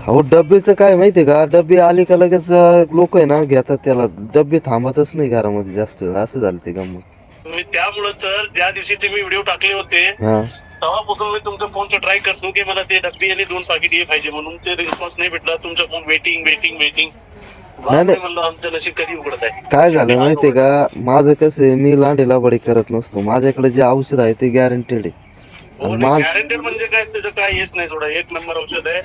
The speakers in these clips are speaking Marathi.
हो डब्बेचं काय माहितीये का, डब्बे आले का लगेच लोक आहे ना घेतात त्याला, डब्बे थांबतच नाही घरामध्ये जास्त वेळ, असं झालं ते गंमत. मी त्यामुळं तर ज्या दिवशी तुम्ही व्हिडिओ टाकले होते हा तेव्हापासून मी तुमचा फोनचा ट्राय करतो की मला ते डब्बी आणि 2 पाकिट हे पाहिजे म्हणून, ते रिस्पॉन्स नाही भेटला. तुमचा फोन वेटिंग वेटिंग वेटिंग. नाही. म्हणलं आमचं नशीब कधी उघडत आहे. काय झालं माहितीये का, माझं कसं आहे, मी लांडी लाबडी करत नसतो. माझ्याकडे जे औषध आहे ते गॅरंटेड आहे. हो आणि नाही, माल गॅरंटेड म्हणजे काय, त्याचं काय हेच नाही सोडा. 1 नंबर औषध आहे.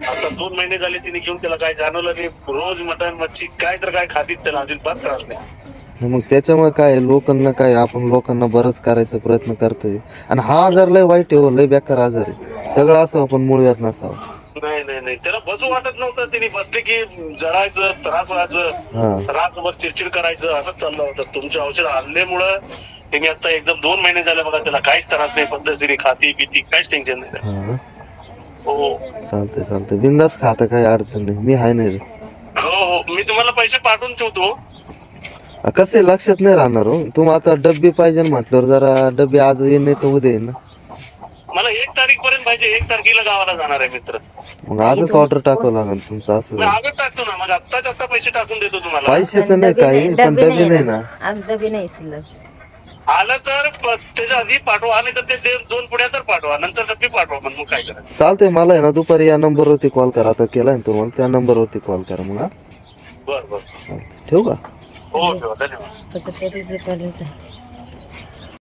आता 2 महिने झाले तिने घेऊन, त्याला काय जाणवलं नाही. रोज मटण मच्छी काय तर काय खातीच, त्याला अजिबात त्रास नाही. मग त्याच्यामुळे काय लोकांना काय, आपण लोकांना बरंच करायचा प्रयत्न करतोय. आणि हा आजार लय वाईट आहे हो, लय बेकार आजार आहे. सगळं असं आपण मूळव्याध नसावं. नाही नाही नाही, त्याला बसू वाटत नव्हतं. तिने बसले की जळायचं, त्रास व्हायचं, हा रातभर चिडचिड करायचं, असंच चाललं होतं. तुमचे औषध आणल्यामुळं तिने आता एकदम 2 महिने झाले बघा, त्याला काहीच त्रास नाही. पद्धतशीर खाती पिती, काहीच टेन्शन नाही त्याला. हा हो चालतंय बिंदास खाता, काही अडचण नाही, मी आहे नाही रे. हो हो, मी तुम्हाला पैसे पाठवून ठेवतो. कसं आहे, लक्षात नाही राहणार हो. तुम्हाला आता डब्बे पाहिजे म्हटल्यावर जरा डब्बे आज येईन तर उद्या येईन ना. मला 1 तारीख पाहिजे. 1 तारखेला गावाला जाणार आहे मित्र. मग आजच ऑर्डर टाकावं लागेल तुमचं, असं मी झालं. आजच टाकतो ना, मग आत्ताच आता पैसे टाकून देतो तुम्हाला. पैशाचं नाही काही, पण डबे नाही ना. आज डबे नाही शिल्लक. आलं तर त्याच्या आधी पाठवा, नाही तर ते 2 पुढ्या तर पाठवा, नंतर डब्बी पाठवा. मग काय करायचं. चालतंय, मला आहे ना दुपारी या नंबरवरती कॉल करा. आता केलाय ना तुम्हाला, त्या नंबरवरती कॉल करा मग. हा बरं बरं, चालतंय, ठेवू का? हो ठेवा, धन्यवाद. फक्त ते रिझल्ट आले